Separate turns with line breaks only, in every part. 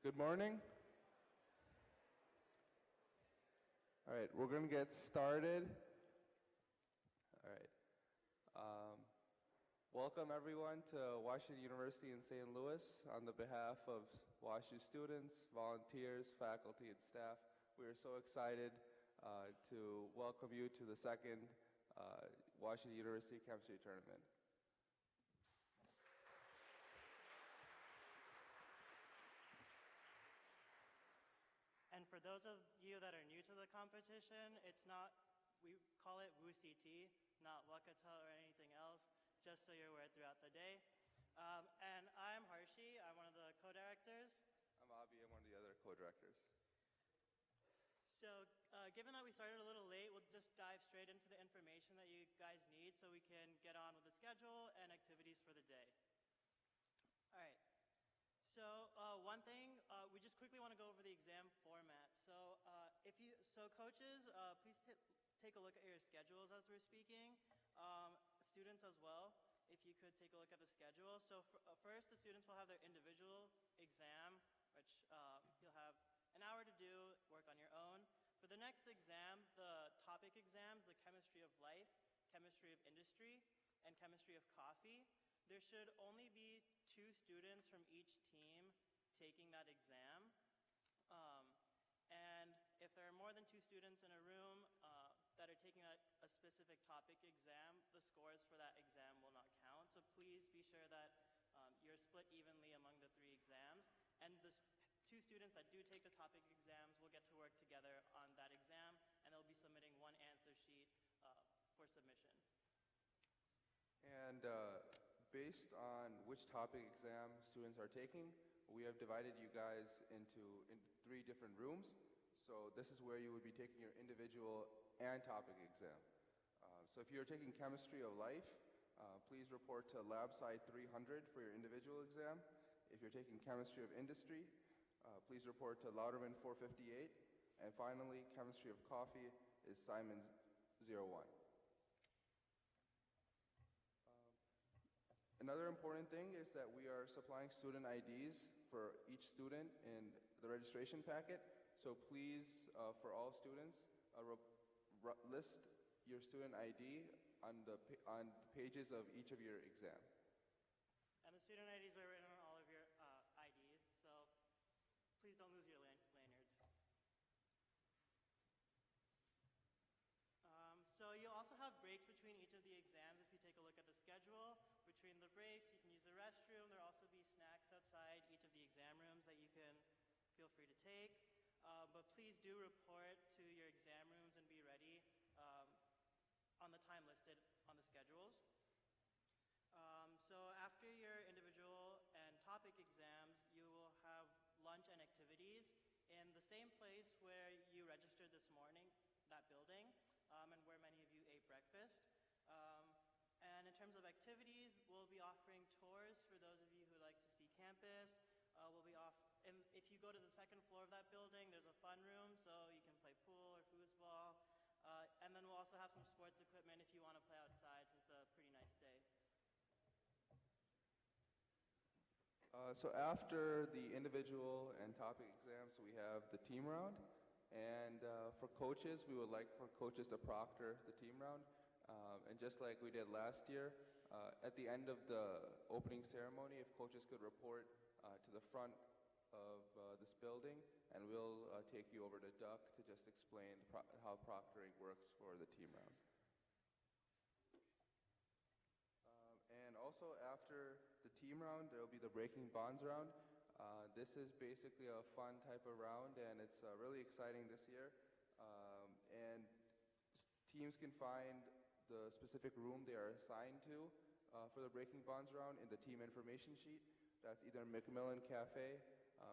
Good morning. All right, we're going to get started. All right. Welcome everyone to Washington University in St. Louis. On the behalf of WashU students, volunteers, faculty, and staff, we are so excited to welcome you to the second Washington University Chemistry Tournament.
And for those of you that are new to the competition, we call it WUCT, not WUCT or anything else, just so you're aware throughout the day. And I'm Harshi, I'm one of the co-directors.
I'm Abhi, I'm one of the other co-directors.
So given that we started a little late, we'll just dive straight into the information that you guys need so we can get on with the schedule and activities for the day. All right. So one thing, we just quickly want to go over the exam format. So coaches, please take a look at your schedules as we're speaking. Students as well, if you could take a look at the schedule. So first, the students will have their individual exam, which you'll have an hour to do, work on your own. For the next exam, the topic exams, the chemistry of life, chemistry of industry, and chemistry of coffee, there should only be 2 students from each team taking that exam. And if there are more than 2 students in a room that are taking a specific topic exam, the scores for that exam will not count. So please be sure that you're split evenly among the 3 exams. And the 2 students that do take the topic exams will get to work together on that exam, and they'll be submitting one answer sheet for submission.
And based on which topic exam students are taking, we have divided you guys into 3 different rooms. So this is where you would be taking your individual and topic exam. So if you're taking chemistry of life, please report to lab side 300 for your individual exam. If you're taking chemistry of industry, please report to Lauderman 458. And finally, chemistry of coffee is Simons 01. Another important thing is that we are supplying student IDs for each student in the registration packet. So please, for all students, list your student ID on the pages of each of your exam.
And the student IDs are written on all of your IDs, so please don't lose your lanyards. So you'll also have breaks between each of the exams if you take a look at the schedule. Between the breaks, you can use the restroom. There'll also be snacks outside each of the exam rooms that you can feel free to take. But please do report to your exam rooms and be ready on the time listed on the schedules. So after your individual and topic exams, you will have lunch and activities in the same place where you registered this morning, that building, and where many of you ate breakfast. And in terms of activities, we'll be offering tours for those of you who like to see campus. And if you go to the second floor of that building, there's a fun room, so you can play pool or foosball. And then we'll also have some sports equipment if you want to play outside, since it's a pretty nice day.
So after the individual and topic exams, we have the team round. And for coaches, we would like for coaches to proctor the team round. And just like we did last year, at the end of the opening ceremony, if coaches could report to the front of this building, and we'll take you over to WUCT to just explain how proctoring works for the team round. And also after the team round, there will be the breaking bonds round. This is basically a fun type of round, and it's really exciting this year. And teams can find the specific room they are assigned to for the breaking bonds round in the team information sheet. That's either Macmillan Cafe,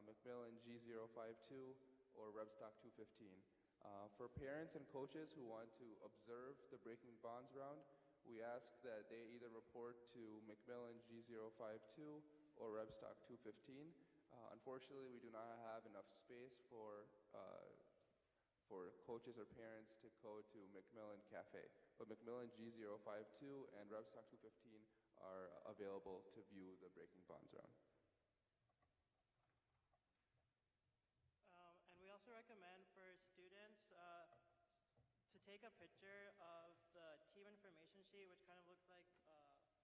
Macmillan G052, or Rebstock 215. For parents and coaches who want to observe the breaking bonds round, we ask that they either report to Macmillan G052 or Rebstock 215. Unfortunately, we do not have enough space for coaches or parents to go to Macmillan Cafe. But Macmillan G052 and Rebstock 215 are available to view the breaking bonds round.
recommend for students to take a picture of the team information sheet, which kind of looks like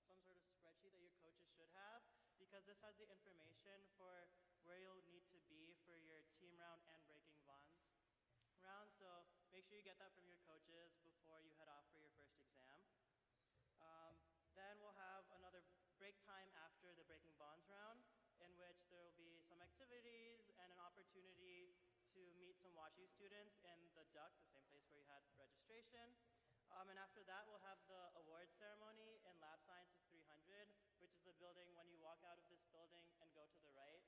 some sort of spreadsheet that your coaches should have, because this has the information for where you'll need to be for your team round and breaking bonds round. So make sure you get that from your coaches before you head off for your first exam. Then we'll have another break time after the breaking bonds round, in which there will be some activities and an opportunity to meet some WashU students in the WUCT, the same place where you had registration. And after that, we'll have the awards ceremony in Lab Sciences 300, which is the building when you walk out of this building and go to the right.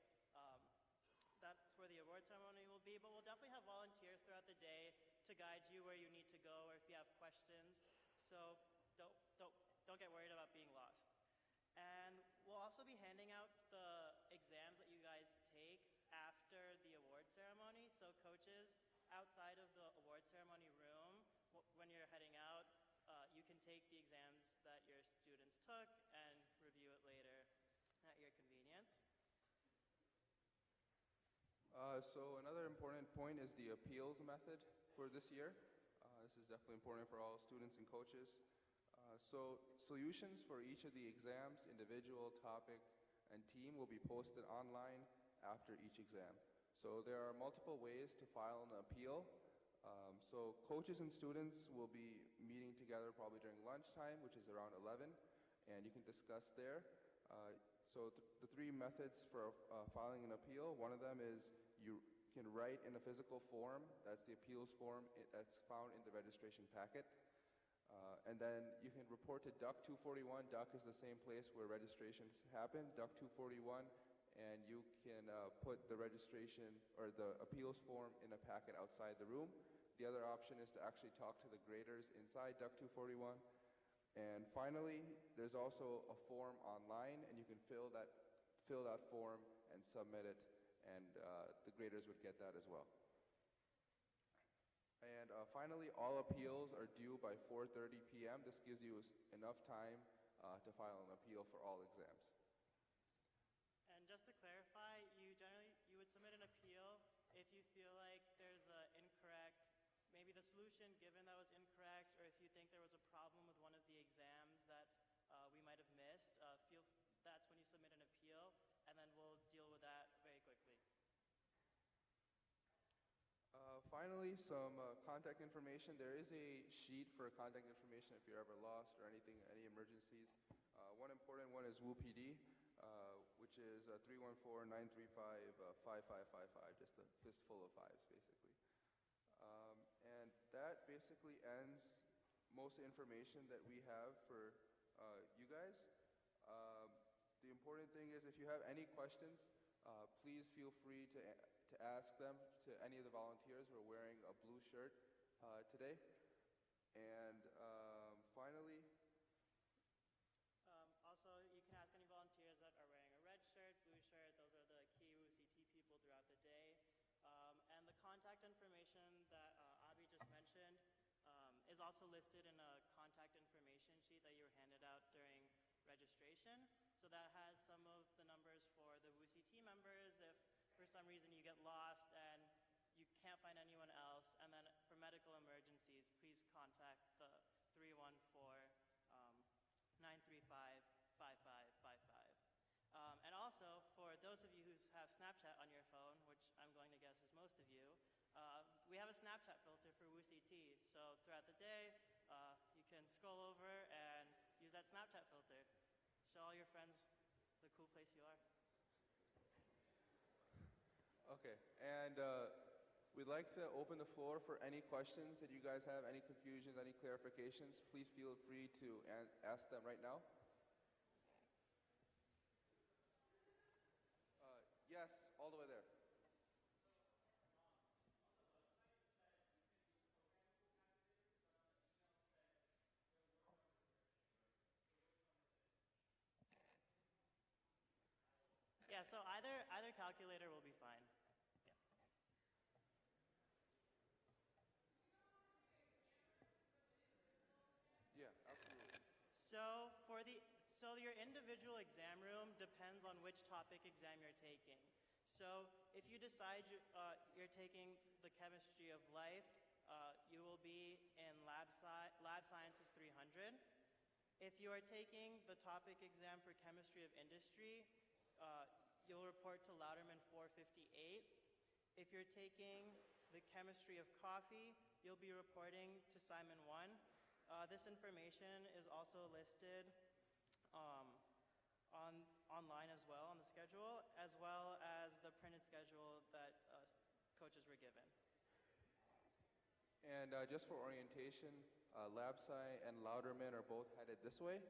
That's where the award ceremony will be, but we'll definitely have volunteers throughout the day to guide you where you need to go or if you have questions. So don't get worried about being lost. And we'll also be handing out the exams that you guys take after the award ceremony. So coaches, outside of the award ceremony room, when you're heading out, you can take the exams that your students took and review it later at your convenience.
So another important point is the appeals method for this year. This is definitely important for all students and coaches. So solutions for each of the exams, individual, topic, and team will be posted online after each exam. So there are multiple ways to file an appeal. So coaches and students will be meeting together probably during lunchtime, which is around 11, and you can discuss there. So the three methods for filing an appeal, one of them is you can write in a physical form. That's the appeals form that's found in the registration packet. And then you can report to WUCT 241. WUCT is the same place where registrations happen, WUCT 241, and you can put the registration or the appeals form in a packet outside the room. The other option is to actually talk to the graders inside WUCT 241. And finally, there's also a form online, and you can fill that form and submit it, and the graders would get that as well. And finally, all appeals are due by 4:30 p.m. This gives you enough time to file an appeal for all exams.
And just to clarify, you would submit an appeal if you feel like there's an incorrect, maybe the solution given that was incorrect, or if you think there was a problem with one of the exams that we might have missed. That's when you submit an appeal, and then we'll deal with that very quickly.
Finally, some contact information. There is a sheet for contact information if you're ever lost or any emergencies. One important one is WUPD, which is 314-935-5555, just a fistful of fives, basically. And that basically ends most information that we have for you guys. The important thing is if you have any questions, please feel free to ask them to any of the volunteers. We're wearing a blue shirt today. And finally,
also, you can ask any volunteers that are wearing a red shirt, blue shirt. Those are the key WUCT people throughout the day. And the contact information that Abhi just mentioned is also listed in a contact information sheet that you were handed out during registration. So that has some of the numbers for the WUCT members if for some reason you get lost and you can't find anyone else. And then for medical emergencies, please contact the 314-935-5555. And also, for those of you who have Snapchat on your phone, which I'm going to guess is most of you, we have a Snapchat filter for WUCT. So throughout the day, you can scroll over and use that Snapchat filter. Show all your friends the cool place you are.
okay, and we'd like to open the floor for any questions that you guys have, any confusions, any clarifications. Please feel free to ask them right now. Yes, all the way there.
Yeah, so either calculator will be fine.
Yeah, absolutely.
So your individual exam room depends on which topic exam you're taking. So if if you decide you're taking the chemistry of life, you will be in Lab Sciences 300. If you are taking the topic exam for chemistry of industry, you'll report to Louderman 458. If you're taking the chemistry of coffee, you'll be reporting to Simon 1. This information is also listed online as well on the schedule, as well as the printed schedule that coaches were given.
And just for orientation, Lab Sci and Louderman are both headed this way.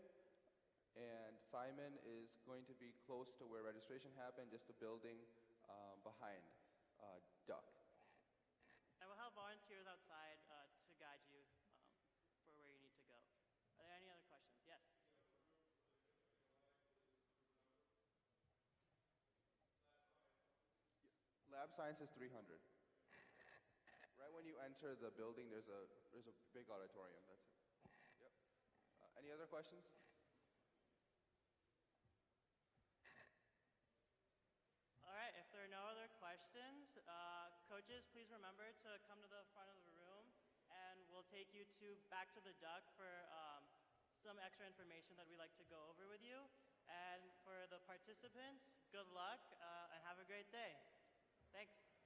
And Simon is going to be close to where registration happened, just a building behind WUCT.
And we'll have volunteers outside to guide you for where you need to go. Are there any other questions? Yes?
Lab Sciences 300. Right when you enter the building, there's a big auditorium. That's it. Yep. Any other questions?
All right, if there are no other questions, coaches, please remember to come to the front of the room, and we'll take you back to the WUCT for some extra information that we'd like to go over with you. And for the participants, good luck and have a great day. Thanks.